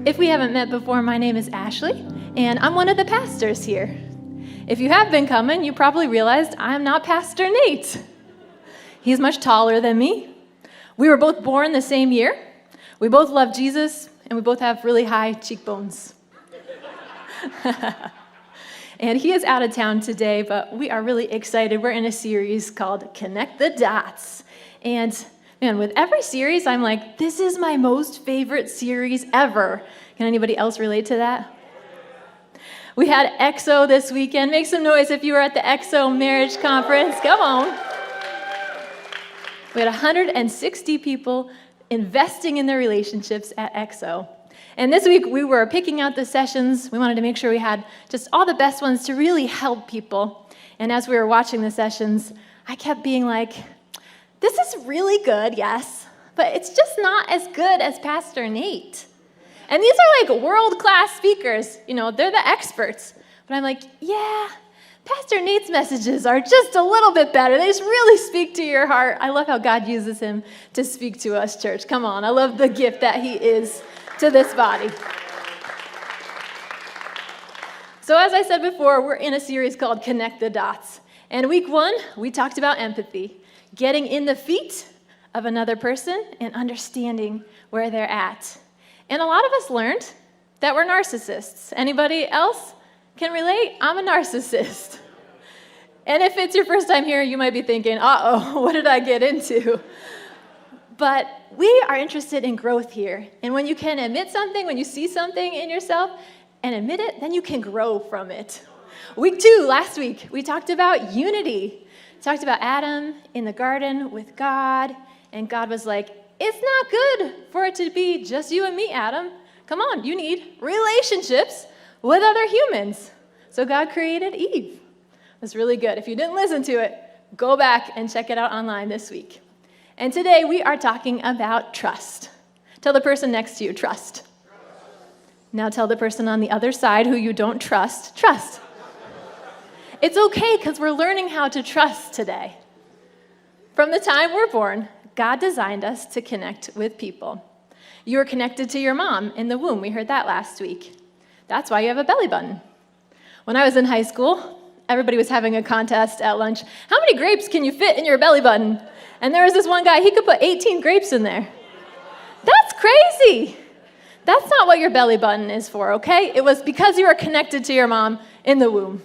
If we haven't met before, my name is Ashley, and I'm one of the pastors here. If you have been coming, you probably realized I'm not Pastor Nate. He's much taller than me. We were both born the same year. We both love Jesus, and we both have really high cheekbones. And he is out of town today, but we are really excited. We're in a series called Connect the Dots. And man, with every series, I'm like, this is my most favorite series ever. Can anybody else relate to that? We had EXO this weekend. Make some noise if you were at the EXO marriage conference. Come on. We had 160 people investing in their relationships at EXO. And this week, we were picking out the sessions. We wanted to make sure we had just all the best ones to really help people. And as we were watching the sessions, I kept being like, this is really good, yes, but it's just not as good as Pastor Nate. And these are like world-class speakers. You know, they're the experts. But I'm like, yeah, Pastor Nate's messages are just a little bit better. They just really speak to your heart. I love how God uses him to speak to us, church. Come on, I love the gift that he is to this body. So as I said before, we're in a series called Connect the Dots. And week 1, we talked about empathy, getting in the feet of another person and understanding where they're at. And a lot of us learned that we're narcissists. Anybody else can relate? I'm a narcissist. And if it's your first time here, you might be thinking, uh-oh, what did I get into? But we are interested in growth here. And when you can admit something, when you see something in yourself and admit it, then you can grow from it. Week 2, last week, we talked about unity. We talked about Adam in the garden with God. And God was like, it's not good for it to be just you and me, Adam. Come on, you need relationships with other humans. So God created Eve. It was really good. If you didn't listen to it, go back and check it out online this week. And today we are talking about trust. Tell the person next to you, trust. Now tell the person on the other side who you don't trust, trust. It's okay because we're learning how to trust today. From the time we're born, God designed us to connect with people. You were connected to your mom in the womb. We heard that last week. That's why you have a belly button. When I was in high school, everybody was having a contest at lunch. How many grapes can you fit in your belly button? And there was this one guy, he could put 18 grapes in there. That's crazy. That's not what your belly button is for, okay? It was because you were connected to your mom in the womb.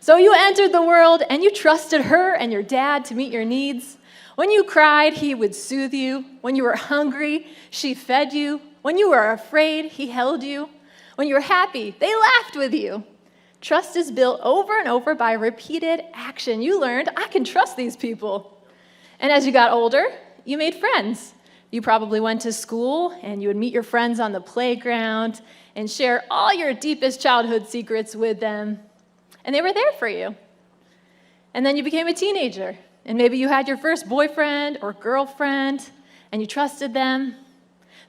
So you entered the world and you trusted her and your dad to meet your needs. When you cried, he would soothe you. When you were hungry, she fed you. When you were afraid, he held you. When you were happy, they laughed with you. Trust is built over and over by repeated action. You learned, I can trust these people. And as you got older, you made friends. You probably went to school and you would meet your friends on the playground and share all your deepest childhood secrets with them. And they were there for you. And then you became a teenager. And maybe you had your first boyfriend or girlfriend and you trusted them.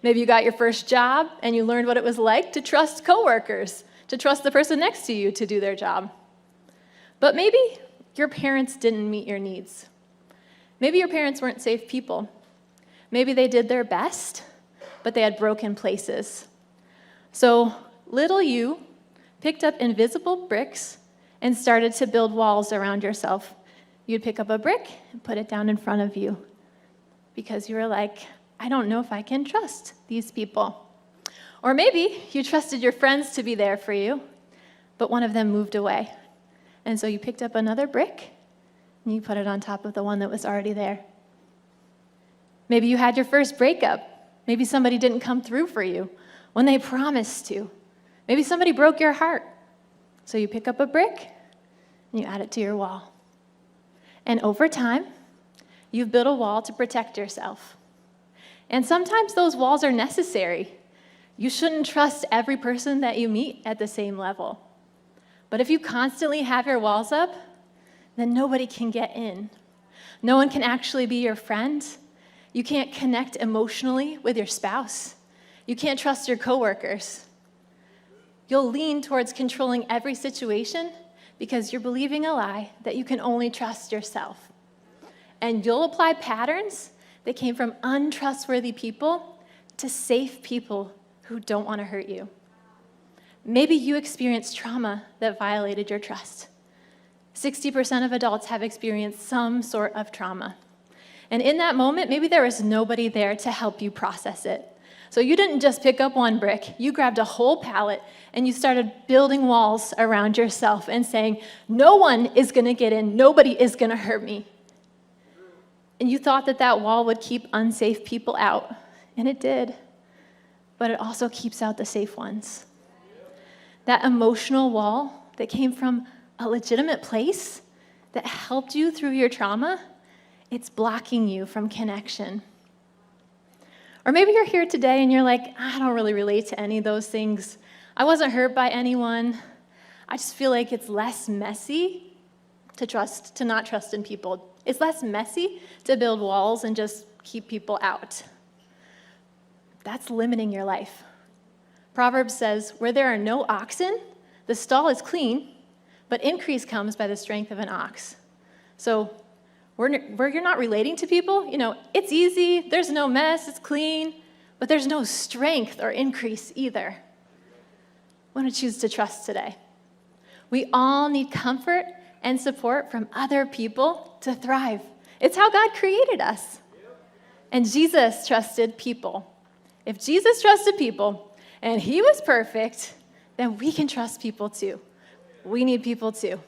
Maybe you got your first job and you learned what it was like to trust coworkers, to trust the person next to you to do their job. But maybe your parents didn't meet your needs. Maybe your parents weren't safe people. Maybe they did their best, but they had broken places. So little you picked up invisible bricks and started to build walls around yourself. You'd pick up a brick and put it down in front of you because you were like, I don't know if I can trust these people. Or maybe you trusted your friends to be there for you, but one of them moved away. And so you picked up another brick and you put it on top of the one that was already there. Maybe you had your first breakup. Maybe somebody didn't come through for you when they promised to. Maybe somebody broke your heart. So you pick up a brick and you add it to your wall. And over time, you've built a wall to protect yourself. And sometimes those walls are necessary. You shouldn't trust every person that you meet at the same level. But if you constantly have your walls up, then nobody can get in. No one can actually be your friend. You can't connect emotionally with your spouse. You can't trust your coworkers. You'll lean towards controlling every situation because you're believing a lie that you can only trust yourself. And you'll apply patterns that came from untrustworthy people to safe people who don't want to hurt you. Maybe you experienced trauma that violated your trust. 60% of adults have experienced some sort of trauma. And in that moment, maybe there was nobody there to help you process it. So you didn't just pick up one brick, you grabbed a whole pallet and you started building walls around yourself and saying, no one is going to get in, nobody is going to hurt me. And you thought that that wall would keep unsafe people out, and it did. But it also keeps out the safe ones. That emotional wall that came from a legitimate place that helped you through your trauma, it's blocking you from connection. Or maybe you're here today and you're like, I don't really relate to any of those things. I wasn't hurt by anyone. I just feel like it's less messy to not trust in people. It's less messy to build walls and just keep people out. That's limiting your life. Proverbs says, where there are no oxen, the stall is clean, but increase comes by the strength of an ox. So where you're not relating to people, it's easy, there's no mess, it's clean, but there's no strength or increase either. I want to choose to trust today. We all need comfort and support from other people to thrive. It's how God created us. And Jesus trusted people. If Jesus trusted people and he was perfect, then we can trust people too. We need people too.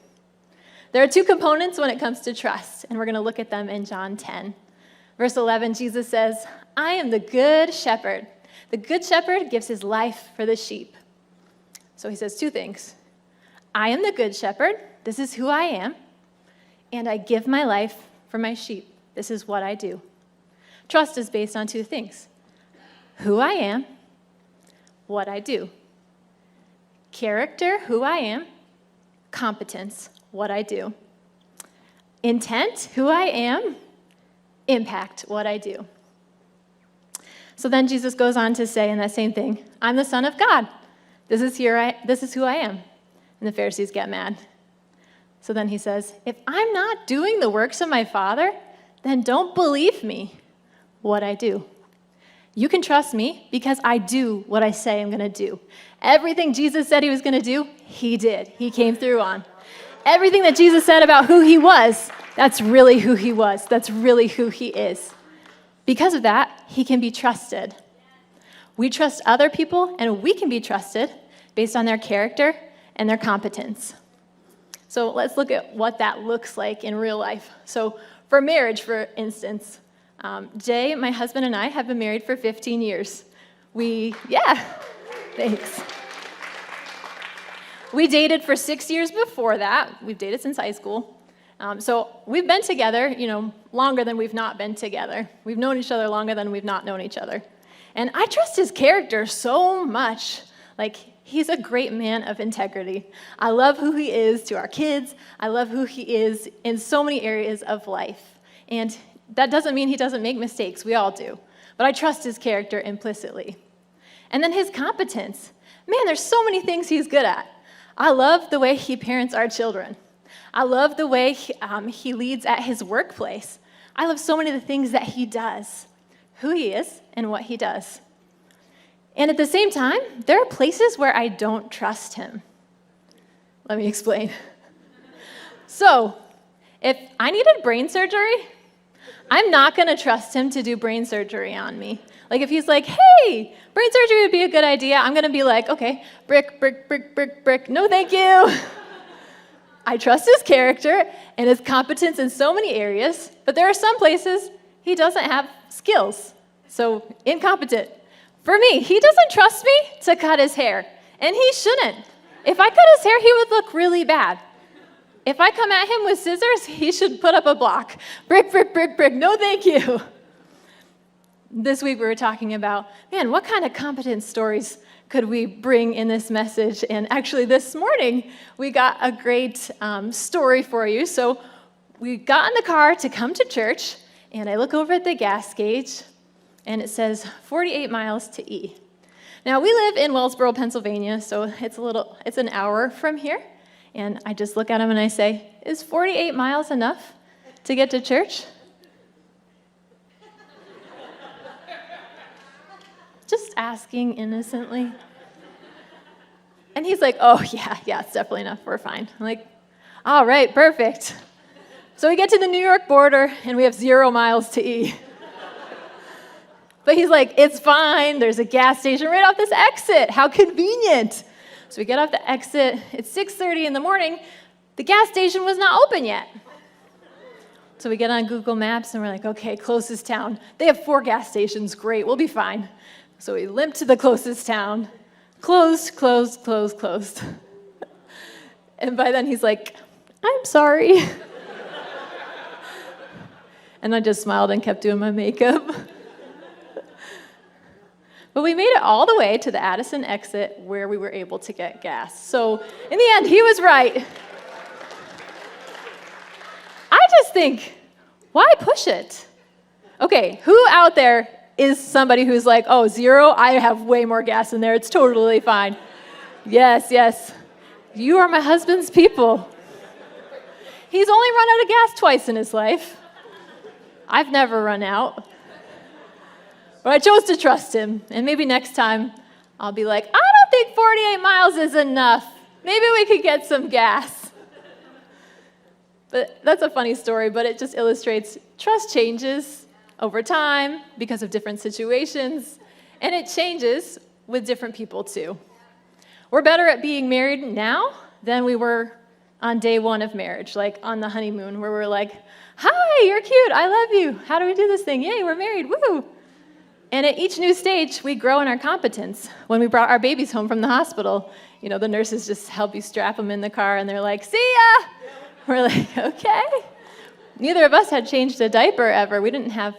There are two components when it comes to trust, and we're going to look at them in John 10. Verse 11, Jesus says, I am the good shepherd. The good shepherd gives his life for the sheep. So he says two things. I am the good shepherd. This is who I am. And I give my life for my sheep. This is what I do. Trust is based on two things. Who I am, what I do. Character, who I am. Competence, what I do. Intent, who I am. Impact, what I do. So then Jesus goes on to say in that same thing, I'm the Son of God. This is who I am. And the Pharisees get mad. So then he says, if I'm not doing the works of my Father, then don't believe me what I do. You can trust me because I do what I say I'm going to do. Everything Jesus said he was going to do, he did. He came through on. Everything that Jesus said about who he was, that's really who he was. That's really who he is. Because of that, he can be trusted. We trust other people, and we can be trusted based on their character and their competence. So let's look at what that looks like in real life. So for marriage, for instance, Jay, my husband, and I have been married for 15 years. Thanks. We dated for 6 years before that. We've dated since high school. So we've been together, longer than we've not been together. We've known each other longer than we've not known each other. And I trust his character so much. He's a great man of integrity. I love who he is to our kids. I love who he is in so many areas of life. And that doesn't mean he doesn't make mistakes. We all do. But I trust his character implicitly. And then his competence. Man, there's so many things he's good at. I love the way he parents our children. I love the way he leads at his workplace. I love so many of the things that he does, who he is and what he does. And at the same time, there are places where I don't trust him. Let me explain. So, if I needed brain surgery, I'm not going to trust him to do brain surgery on me. If he's like, hey, brain surgery would be a good idea, I'm going to be like, okay, brick, brick, brick, brick, brick, no thank you. I trust his character and his competence in so many areas, but there are some places he doesn't have skills, so incompetent. For me, he doesn't trust me to cut his hair, and he shouldn't. If I cut his hair, he would look really bad. If I come at him with scissors, he should put up a block. Brick, brick, brick, brick, no thank you. This week we were talking about, what kind of competence stories could we bring in this message? And actually this morning, we got a great story for you. So we got in the car to come to church, and I look over at the gas gauge, and it says 48 miles to E. Now, we live in Wellsboro, Pennsylvania, so it's an hour from here. And I just look at him and I say, is 48 miles enough to get to church? asking innocently. And he's like, oh, yeah, it's definitely enough. We're fine. I'm like, all right, perfect. So we get to the New York border, and we have 0 miles to E. But he's like, it's fine. There's a gas station right off this exit. How convenient. So we get off the exit. It's 6:30 in the morning. The gas station was not open yet. So we get on Google Maps, and we're like, okay, closest town. They have 4 gas stations. Great, we'll be fine. So we limp to the closest town. Closed. And by then he's like, I'm sorry. And I just smiled and kept doing my makeup. But we made it all the way to the Addison exit where we were able to get gas. So in the end, he was right. I just think, why push it? Okay, who out there is somebody who's like, oh, 0, I have way more gas in there, it's totally fine. Yes, you are my husband's people. He's only run out of gas twice in his life. I've never run out. But I chose to trust him, and maybe next time I'll be like, I don't think 48 miles is enough. Maybe we could get some gas. But that's a funny story, but it just illustrates trust changes over time because of different situations, and it changes with different people too. We're better at being married now than we were on day 1 of marriage, like on the honeymoon, where we're like, hi, you're cute, I love you. How do we do this thing? Yay, we're married, woo! And at each new stage, we grow in our competence. When we brought our babies home from the hospital, the nurses just help you strap them in the car, and they're like, see ya! We're like, okay. Neither of us had changed a diaper ever. We didn't have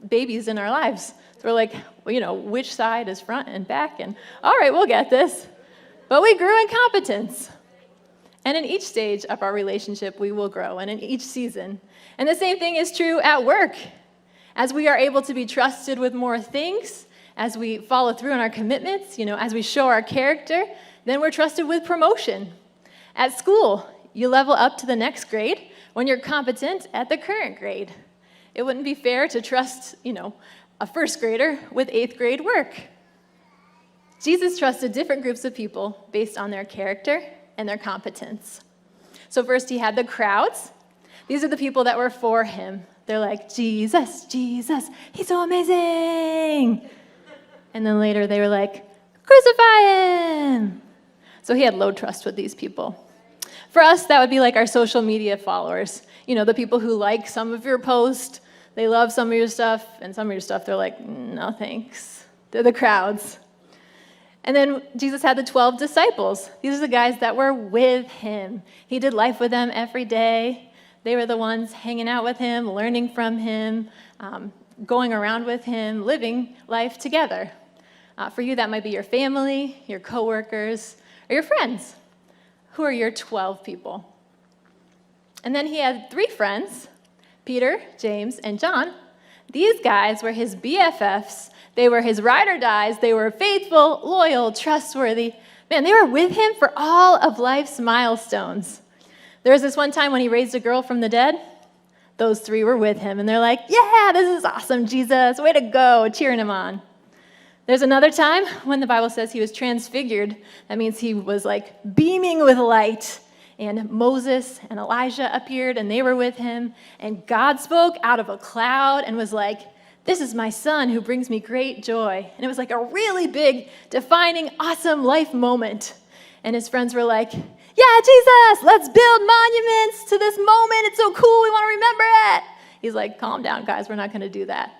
babies in our lives. So we're like, which side is front and back? And all right, we'll get this. But we grew in competence. And in each stage of our relationship, we will grow, and in each season. And the same thing is true at work. As we are able to be trusted with more things, as we follow through on our commitments, as we show our character, then we're trusted with promotion. At school, you level up to the next grade when you're competent at the current grade. It wouldn't be fair to trust, a first grader with 8th grade work. Jesus trusted different groups of people based on their character and their competence. So first he had the crowds. These are the people that were for him. They're like, Jesus, he's so amazing. And then later they were like, crucify him. So he had low trust with these people. For us, that would be like our social media followers. The people who like some of your posts, they love some of your stuff, and some of your stuff, they're like, no thanks. They're the crowds. And then Jesus had the 12 disciples. These are the guys that were with him. He did life with them every day. They were the ones hanging out with him, learning from him, going around with him, living life together. For you, that might be your family, your coworkers, or your friends. Who are your 12 people? And then he had 3 friends, Peter, James, and John. These guys were his BFFs. They were his ride or dies. They were faithful, loyal, trustworthy. Man, they were with him for all of life's milestones. There was this one time when he raised a girl from the dead. Those 3 were with him, and they're like, yeah, this is awesome, Jesus. Way to go, cheering him on. There's another time when the Bible says he was transfigured. That means he was like beaming with light. And Moses and Elijah appeared, and they were with him. And God spoke out of a cloud and was like, this is my son who brings me great joy. And it was like a really big, defining, awesome life moment. And his friends were like, yeah, Jesus, let's build monuments to this moment. It's so cool. We want to remember it. He's like, calm down, guys. We're not going to do that.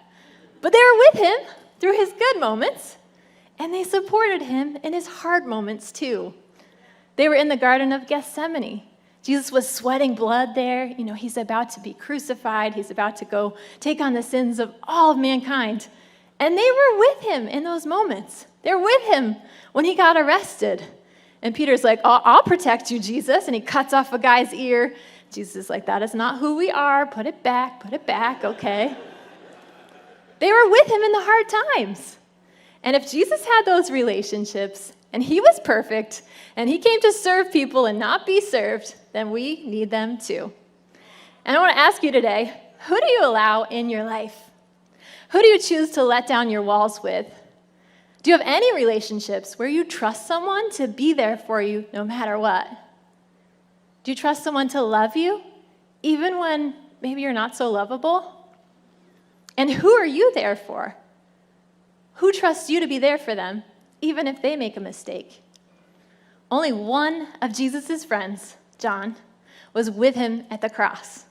But they were with him through his good moments, and they supported him in his hard moments too. They were in the Garden of Gethsemane. Jesus was sweating blood there. He's about to be crucified. He's about to go take on the sins of all of mankind. And they were with him in those moments. They're with him when he got arrested. And Peter's like, oh, I'll protect you, Jesus. And he cuts off a guy's ear. Jesus is like, that is not who we are. Put it back, okay? They were with him in the hard times. And if Jesus had those relationships, and he was perfect, and he came to serve people and not be served, then we need them too. And I want to ask you today, who do you allow in your life? Who do you choose to let down your walls with? Do you have any relationships where you trust someone to be there for you no matter what? Do you trust someone to love you even when maybe you're not so lovable? And who are you there for? Who trusts you to be there for them, even if they make a mistake? Only one of Jesus' friends, John, was with him at the cross.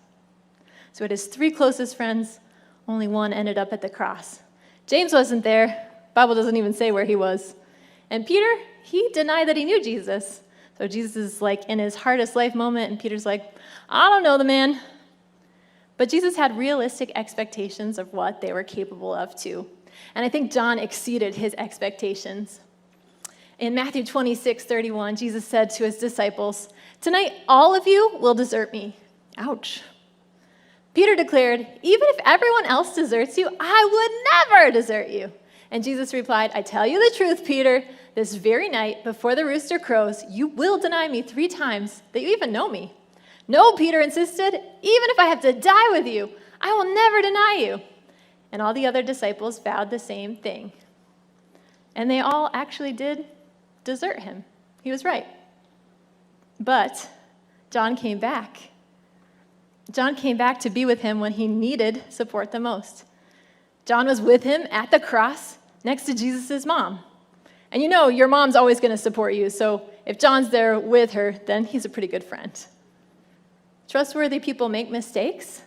So at his 3 closest friends, only one ended up at the cross. James wasn't there. The Bible doesn't even say where he was. And Peter, he denied that he knew Jesus. So Jesus is like in his hardest life moment, and Peter's like, I don't know the man. But Jesus had realistic expectations of what they were capable of too. And I think John exceeded his expectations. In Matthew 26:31, Jesus said to his disciples, "Tonight all of you will desert me." Ouch. Peter declared, "Even if everyone else deserts you, I would never desert you." And Jesus replied, "I tell you the truth, Peter, this very night before the rooster crows, you will deny me 3 times that you even know me." "No," Peter insisted, "even if I have to die with you, I will never deny you." And all the other disciples vowed the same thing. And they all actually did desert him. He was right. But John came back. John came back to be with him when he needed support the most. John was with him at the cross next to Jesus' mom. And you know, your mom's always going to support you, so if John's there with her, then he's a pretty good friend. Trustworthy people make mistakes,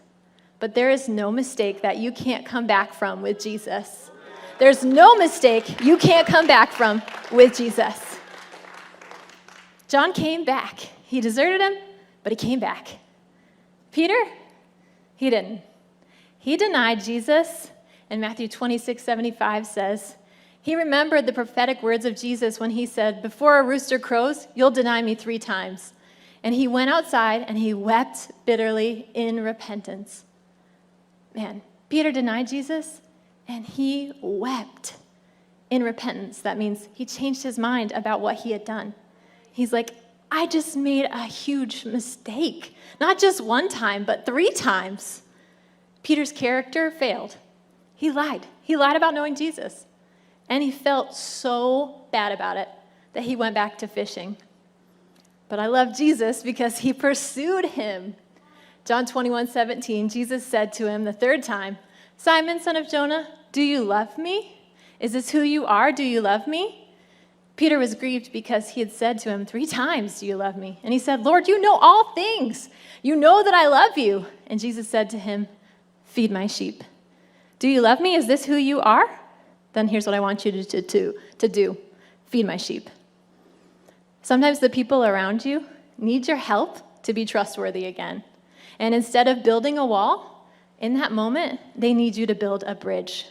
but there is no mistake that you can't come back from with Jesus. There's no mistake you can't come back from with Jesus. John came back. He deserted him, but he came back. Peter, he didn't. He denied Jesus, and Matthew 26:75 says, he remembered the prophetic words of Jesus when he said, "Before a rooster crows, you'll deny me 3 times." And he went outside and he wept bitterly in repentance. Man, Peter denied Jesus and he wept in repentance. That means he changed his mind about what he had done. He's like, I just made a huge mistake. Not just 1 time, but 3 times. Peter's character failed. He lied. He lied about knowing Jesus. And he felt so bad about it that he went back to fishing. But I love Jesus because he pursued him. John 21:17, Jesus said to him the 3rd time, "Simon, son of Jonah, do you love me? Is this who you are? Do you love me?" Peter was grieved because he had said to him 3 times, "Do you love me?" And he said, "Lord, you know all things. You know that I love you." And Jesus said to him, "Feed my sheep. Do you love me? Is this who you are? Then here's what I want you to do. Feed my sheep." Sometimes the people around you need your help to be trustworthy again. And instead of building a wall, in that moment, they need you to build a bridge.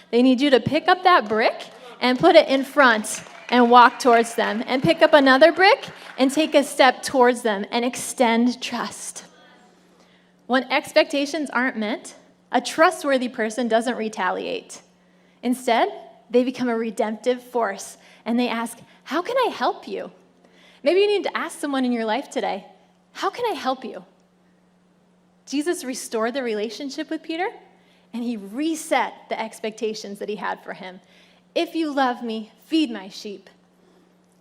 They need you to pick up that brick and put it in front and walk towards them, and pick up another brick and take a step towards them and extend trust. When expectations aren't met, a trustworthy person doesn't retaliate. Instead, they become a redemptive force, and they ask, "How can I help you?" Maybe you need to ask someone in your life today, "How can I help you?" Jesus restored the relationship with Peter, and he reset the expectations that he had for him. "If you love me, feed my sheep."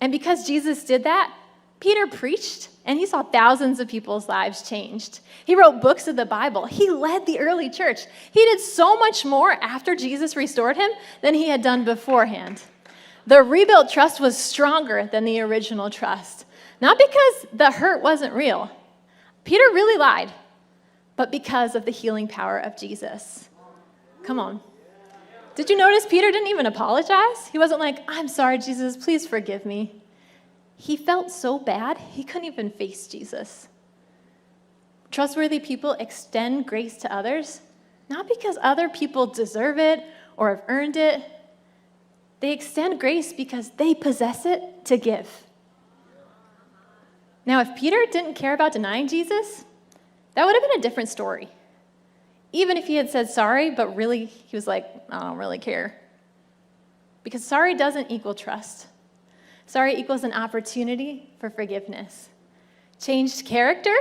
And because Jesus did that, Peter preached, and he saw thousands of people's lives changed. He wrote books of the Bible. He led the early church. He did so much more after Jesus restored him than he had done beforehand. The rebuilt trust was stronger than the original trust. Not because the hurt wasn't real. Peter really lied, but because of the healing power of Jesus. Come on. Did you notice Peter didn't even apologize? He wasn't like, "I'm sorry, Jesus, please forgive me." He felt so bad, he couldn't even face Jesus. Trustworthy people extend grace to others, not because other people deserve it or have earned it. They extend grace because they possess it to give. Now, if Peter didn't care about denying Jesus, that would have been a different story. Even if he had said sorry, but really he was like, "I don't really care." Because sorry doesn't equal trust. Sorry equals an opportunity for forgiveness. Changed character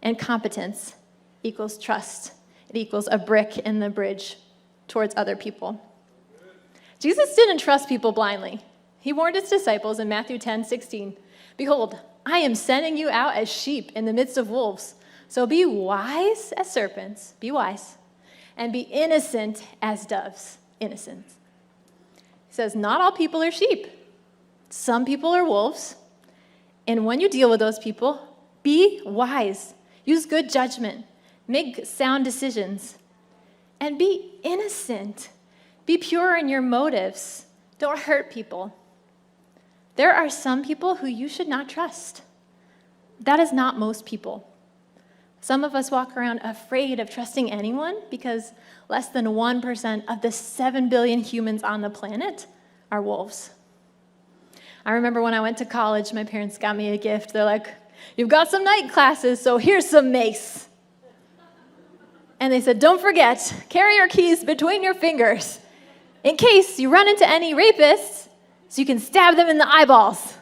and competence equals trust. It equals a brick in the bridge towards other people. Jesus didn't trust people blindly. He warned his disciples in Matthew 10:16, "Behold, I am sending you out as sheep in the midst of wolves. So be wise as serpents," be wise, "and be innocent as doves," innocent. He says, not all people are sheep. Some people are wolves. And when you deal with those people, be wise. Use good judgment. Make sound decisions. And be innocent. Be pure in your motives. Don't hurt people. There are some people who you should not trust. That is not most people. Some of us walk around afraid of trusting anyone because less than 1% of the 7 billion humans on the planet are wolves. I remember when I went to college, my parents got me a gift. They're like, "You've got some night classes, so here's some mace." And they said, "Don't forget, carry your keys between your fingers in case you run into any rapists so you can stab them in the eyeballs."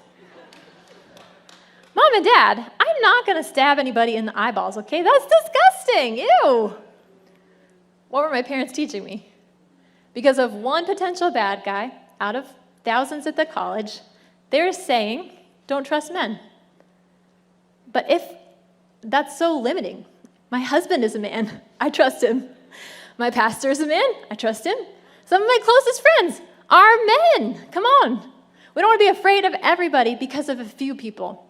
Mom and Dad, I'm not going to stab anybody in the eyeballs, okay? That's disgusting. Ew. What were my parents teaching me? Because of one potential bad guy out of thousands at the college, they're saying, don't trust men. But if that's so limiting, my husband is a man. I trust him. My pastor is a man. I trust him. Some of my closest friends are men. Come on. We don't want to be afraid of everybody because of a few people.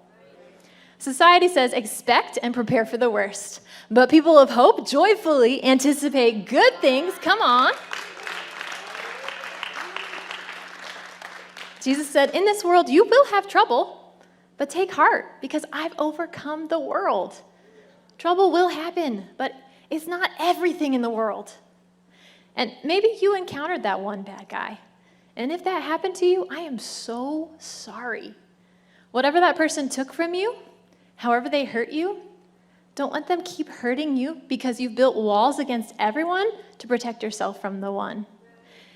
Society says expect and prepare for the worst. But people of hope joyfully anticipate good things. Come on. Jesus said, in this world you will have trouble, but take heart because I've overcome the world. Trouble will happen, but it's not everything in the world. And maybe you encountered that one bad guy. And if that happened to you, I am so sorry. Whatever that person took from you, however they hurt you, don't let them keep hurting you because you've built walls against everyone to protect yourself from the one.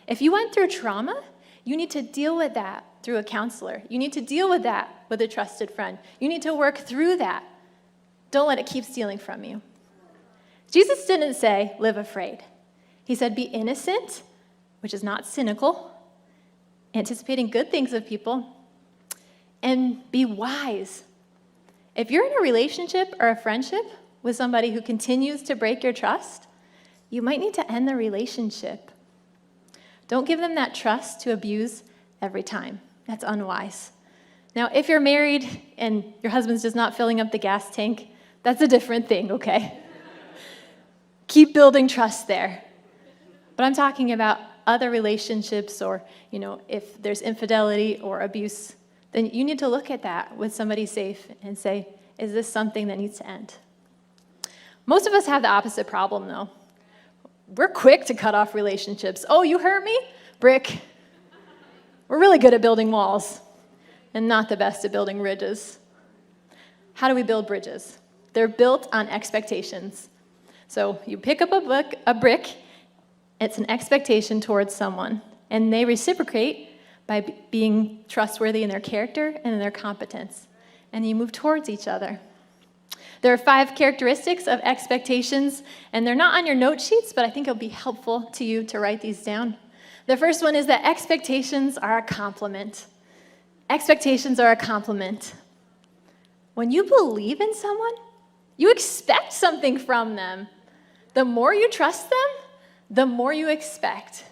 If you went through trauma, you need to deal with that through a counselor. You need to deal with that with a trusted friend. You need to work through that. Don't let it keep stealing from you. Jesus didn't say, live afraid. He said, be innocent, which is not cynical, anticipating good things of people, and be wise. If you're in a relationship or a friendship with somebody who continues to break your trust, you might need to end the relationship. Don't give them that trust to abuse every time. That's unwise. Now, if you're married and your husband's just not filling up the gas tank, that's a different thing, okay? Keep building trust there. But I'm talking about other relationships or, if there's infidelity or abuse, then you need to look at that with somebody safe and say, is this something that needs to end? Most of us have the opposite problem, though. We're quick to cut off relationships. Oh, you hurt me? Brick. We're really good at building walls and not the best at building bridges. How do we build bridges? They're built on expectations. So you pick up a brick, it's an expectation towards someone, and they reciprocate by being trustworthy in their character and in their competence, and you move towards each other. There are 5 characteristics of expectations, and they're not on your note sheets, but I think it'll be helpful to you to write these down. The first one is that expectations are a compliment. Expectations are a compliment. When you believe in someone, you expect something from them. The more you trust them, the more you expect.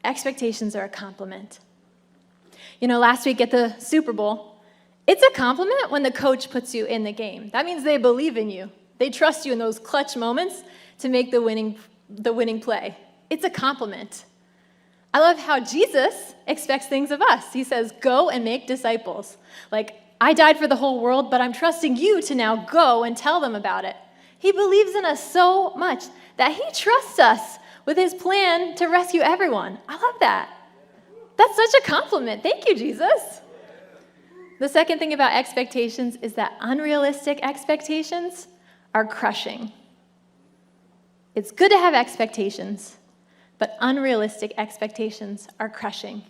Expectations are a compliment. Last week at the Super Bowl, it's a compliment when the coach puts you in the game. That means they believe in you. They trust you in those clutch moments to make the winning play. It's a compliment. I love how Jesus expects things of us. He says, go and make disciples. Like, I died for the whole world, but I'm trusting you to now go and tell them about it. He believes in us so much that he trusts us with his plan to rescue everyone. I love that. That's such a compliment. Thank you, Jesus. The second thing about expectations is that unrealistic expectations are crushing. It's good to have expectations, but unrealistic expectations are crushing.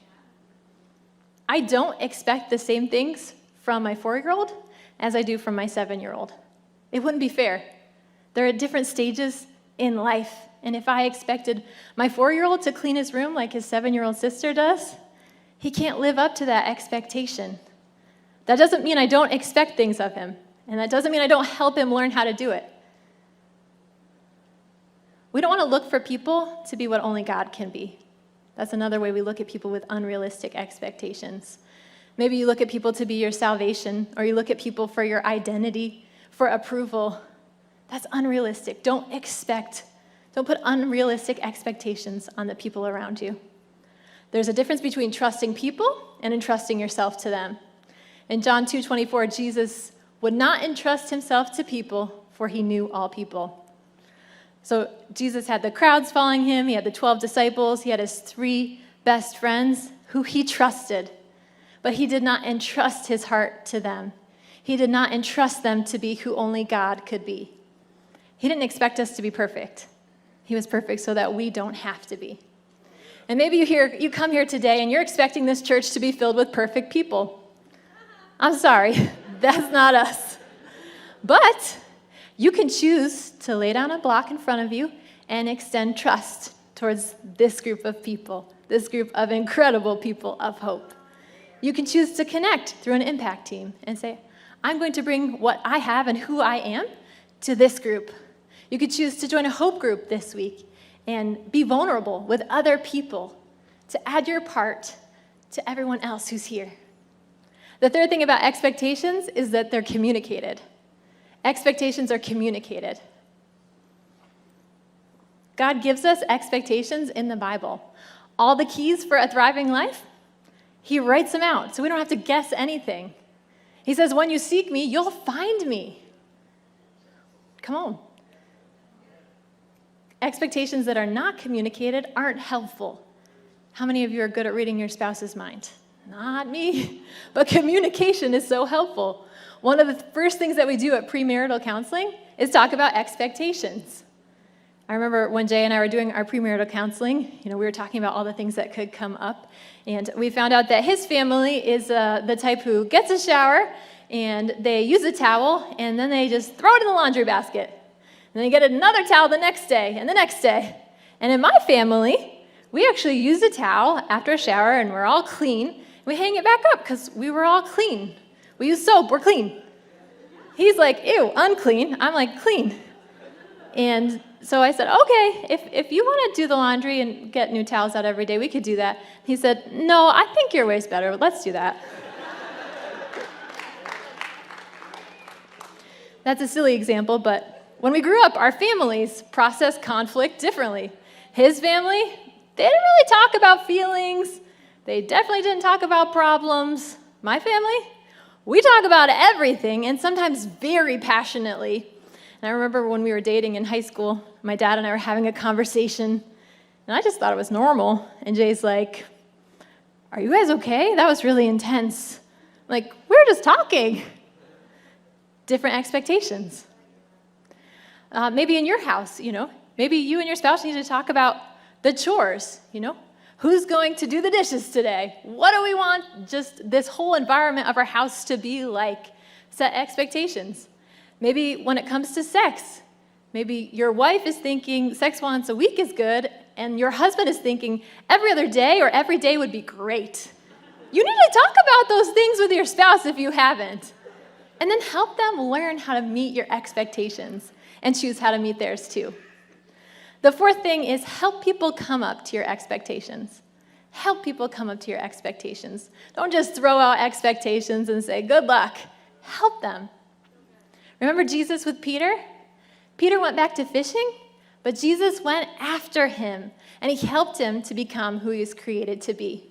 I don't expect the same things from my 4-year-old as I do from my 7-year-old. It wouldn't be fair. They're at different stages in life And if I expected my 4-year-old to clean his room like his 7-year-old sister does, he can't live up to that expectation. That doesn't mean I don't expect things of him, and that doesn't mean I don't help him learn how to do it. We don't want to look for people to be what only God can be. That's another way we look at people with unrealistic expectations. Maybe you look at people to be your salvation, or you look at people for your identity, for approval. That's unrealistic. Don't put unrealistic expectations on the people around you. There's a difference between trusting people and entrusting yourself to them. In John 2:24, Jesus would not entrust himself to people, for he knew all people. So Jesus had the crowds following him. He had the 12 disciples. He had his 3 best friends who he trusted. But he did not entrust his heart to them. He did not entrust them to be who only God could be. He didn't expect us to be perfect. He was perfect so that we don't have to be. And maybe you come here today and you're expecting this church to be filled with perfect people. I'm sorry, that's not us. But you can choose to lay down a block in front of you and extend trust towards this group of people, this group of incredible people of hope. You can choose to connect through an impact team and say, I'm going to bring what I have and who I am to this group. You could choose to join a hope group this week and be vulnerable with other people to add your part to everyone else who's here. The third thing about expectations is that they're communicated. Expectations are communicated. God gives us expectations in the Bible. All the keys for a thriving life, he writes them out, so we don't have to guess anything. He says, when you seek me, you'll find me. Come on. Expectations that are not communicated aren't helpful. How many of you are good at reading your spouse's mind? Not me, but communication is so helpful. One of the first things that we do at premarital counseling is talk about expectations. I remember when Jay and I were doing our premarital counseling, we were talking about all the things that could come up, and we found out that his family is the type who gets a shower, and they use a towel, and then they just throw it in the laundry basket. And they get another towel the next day, and the next day. And in my family, we actually use a towel after a shower, and we're all clean. We hang it back up because we were all clean. We use soap, we're clean. He's like, ew, unclean. I'm like, clean. And so I said, okay, if you want to do the laundry and get new towels out every day, we could do that. He said, no, I think your way's better. Let's do that. That's a silly example, but when we grew up, our families processed conflict differently. His family, they didn't really talk about feelings. They definitely didn't talk about problems. My family, we talk about everything, and sometimes very passionately. And I remember when we were dating in high school, my dad and I were having a conversation, and I just thought it was normal. And Jay's like, are you guys okay? That was really intense. I'm like, we were just talking. Different expectations. Maybe in your house, maybe you and your spouse need to talk about the chores, Who's going to do the dishes today? What do we want just this whole environment of our house to be like? Set expectations. Maybe when it comes to sex, maybe your wife is thinking sex once a week is good, and your husband is thinking every other day or every day would be great. You need to talk about those things with your spouse if you haven't. And then help them learn how to meet your expectations and choose how to meet theirs too. The fourth thing is help people come up to your expectations. Help people come up to your expectations. Don't just throw out expectations and say, good luck. Help them. Remember Jesus with Peter? Peter went back to fishing, but Jesus went after him, and he helped him to become who he was created to be.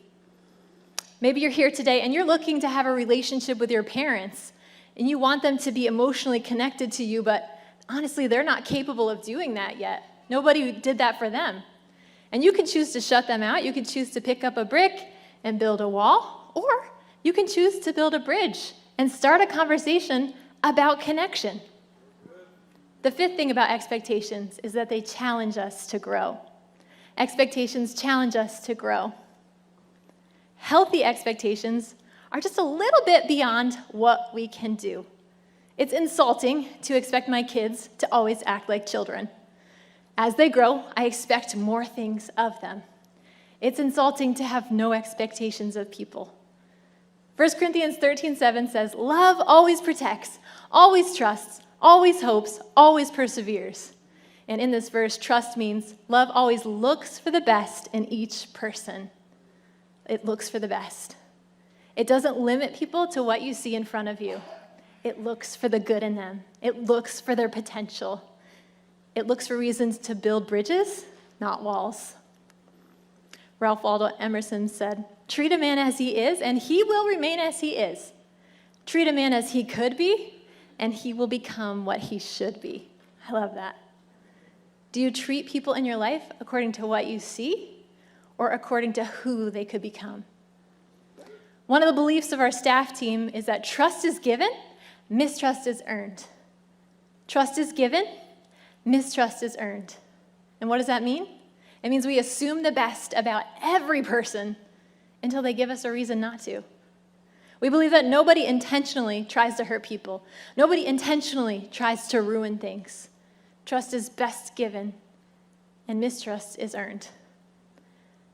Maybe you're here today, and you're looking to have a relationship with your parents, and you want them to be emotionally connected to you, but honestly, they're not capable of doing that yet. Nobody did that for them. And you can choose to shut them out. You can choose to pick up a brick and build a wall, or you can choose to build a bridge and start a conversation about connection. The fifth thing about expectations is that they challenge us to grow. Expectations challenge us to grow. Healthy expectations are just a little bit beyond what we can do. It's insulting to expect my kids to always act like children. As they grow, I expect more things of them. It's insulting to have no expectations of people. 1 Corinthians 13:7 says, love always protects, always trusts, always hopes, always perseveres. And in this verse, trust means love always looks for the best in each person. It looks for the best. It doesn't limit people to what you see in front of you. It looks for the good in them. It looks for their potential. It looks for reasons to build bridges, not walls. Ralph Waldo Emerson said, treat a man as he is, and he will remain as he is. Treat a man as he could be, and he will become what he should be. I love that. Do you treat people in your life according to what you see or according to who they could become? One of the beliefs of our staff team is that trust is given, mistrust is earned. Trust is given, mistrust is earned. And what does that mean? It means we assume the best about every person until they give us a reason not to. We believe that nobody intentionally tries to hurt people. Nobody intentionally tries to ruin things. Trust is best given, and mistrust is earned.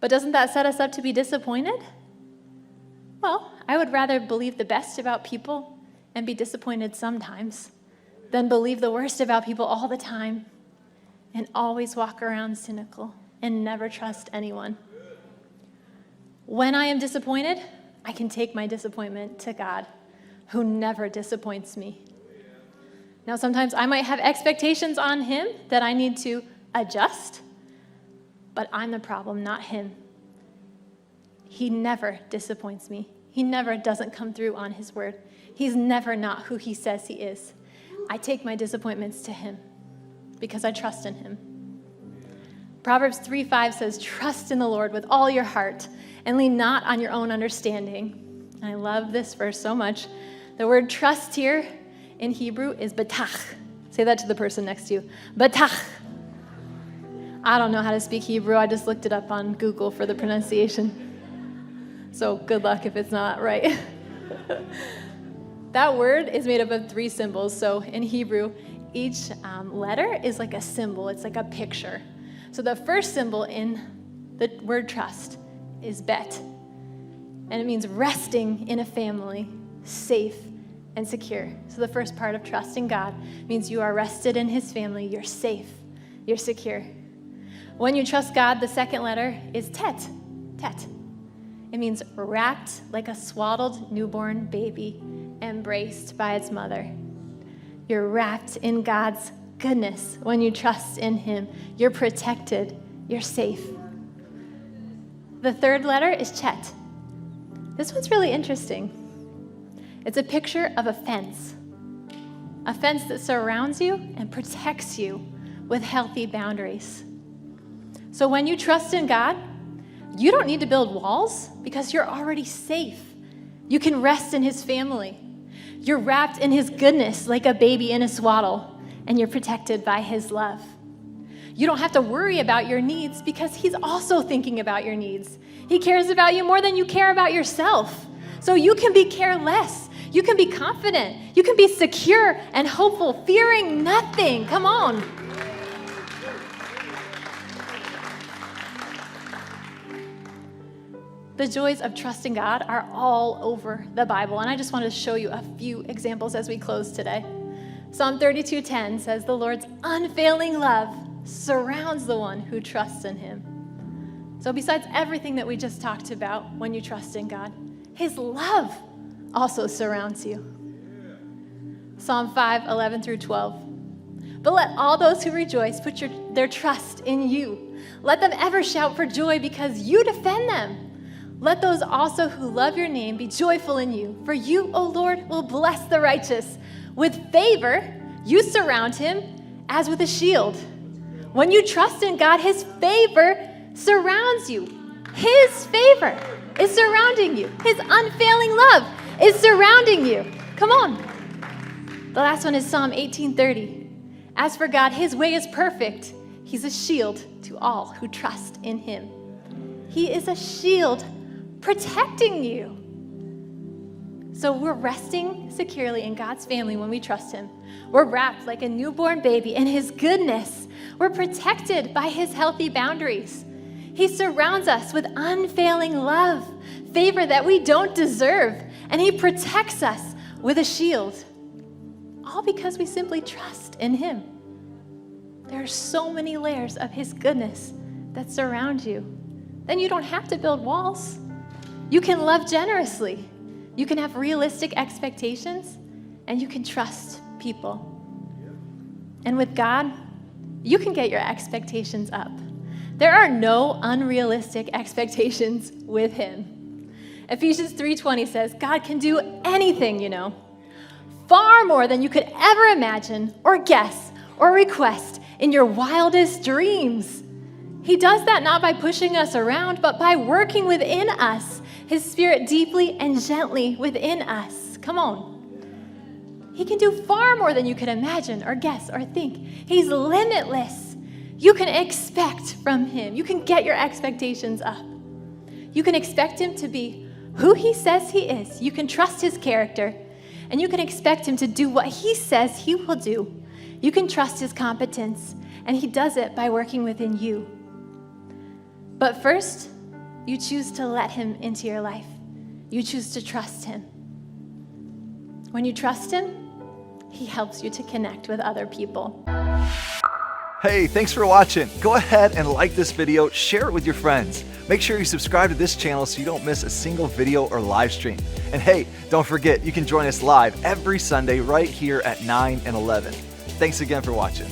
But doesn't that set us up to be disappointed? Well, I would rather believe the best about people and be disappointed sometimes than believe the worst about people all the time and always walk around cynical and never trust anyone. When I am disappointed, I can take my disappointment to God, who never disappoints me. Now, sometimes I might have expectations on him that I need to adjust, but I'm the problem, not him. He never disappoints me. He never doesn't come through on his word. He's never not who he says he is. I take my disappointments to him because I trust in him. Proverbs 3:5 says, trust in the Lord with all your heart and lean not on your own understanding. I love this verse so much. The word trust here in Hebrew is batach. Say that to the person next to you. Batach. I don't know how to speak Hebrew. I just looked it up on Google for the pronunciation. So good luck if it's not right. That word is made up of 3 symbols. So in Hebrew, each letter is like a symbol. It's like a picture. So the first symbol in the word trust is bet. And it means resting in a family, safe and secure. So the first part of trusting God means you are rested in his family. You're safe. You're secure. When you trust God, the second letter is tet. Tet. It means wrapped like a swaddled newborn baby, embraced by its mother. You're wrapped in God's goodness. When you trust in him, you're protected. You're safe. The third letter is chet. This one's really interesting. It's a picture of a fence that surrounds you and protects you with healthy boundaries. So when you trust in God, you don't need to build walls because you're already safe. You can rest in his family. You're wrapped in his goodness like a baby in a swaddle, and you're protected by his love. You don't have to worry about your needs because he's also thinking about your needs. He cares about you more than you care about yourself. So you can be careless. You can be confident. You can be secure and hopeful, fearing nothing. Come on. The joys of trusting God are all over the Bible, and I just want to show you a few examples as we close today. Psalm 32:10 says, the Lord's unfailing love surrounds the one who trusts in him. So besides everything that we just talked about when you trust in God, his love also surrounds you. Psalm 5:11 through 12. But let all those who rejoice put their trust in you. Let them ever shout for joy because you defend them. Let those also who love your name be joyful in you. For you, O Lord, will bless the righteous. With favor, you surround him as with a shield. When you trust in God, his favor surrounds you. His favor is surrounding you. His unfailing love is surrounding you. Come on. The last one is Psalm 18:30. As for God, his way is perfect. He's a shield to all who trust in him. He is a shield protecting you. So we're resting securely in God's family when we trust him. We're wrapped like a newborn baby in his goodness. We're protected by his healthy boundaries. He surrounds us with unfailing love, favor that we don't deserve, and he protects us with a shield. All because we simply trust in him. There are so many layers of his goodness that surround you. Then you don't have to build walls. You can love generously. You can have realistic expectations, and you can trust people. And with God, you can get your expectations up. There are no unrealistic expectations with him. Ephesians 3:20 says, God can do anything, far more than you could ever imagine or guess or request in your wildest dreams. He does that not by pushing us around, but by working within us, his spirit deeply and gently within us. Come on. He can do far more than you could imagine or guess or think. He's limitless. You can expect from him. You can get your expectations up. You can expect him to be who he says he is. You can trust his character, and you can expect him to do what he says he will do. You can trust his competence, and he does it by working within you. But first, you choose to let him into your life. You choose to trust him. When you trust him, he helps you to connect with other people. Hey, thanks for watching. Go ahead and like this video, share it with your friends. Make sure you subscribe to this channel so you don't miss a single video or live stream. And hey, don't forget, you can join us live every Sunday right here at 9 and 11. Thanks again for watching.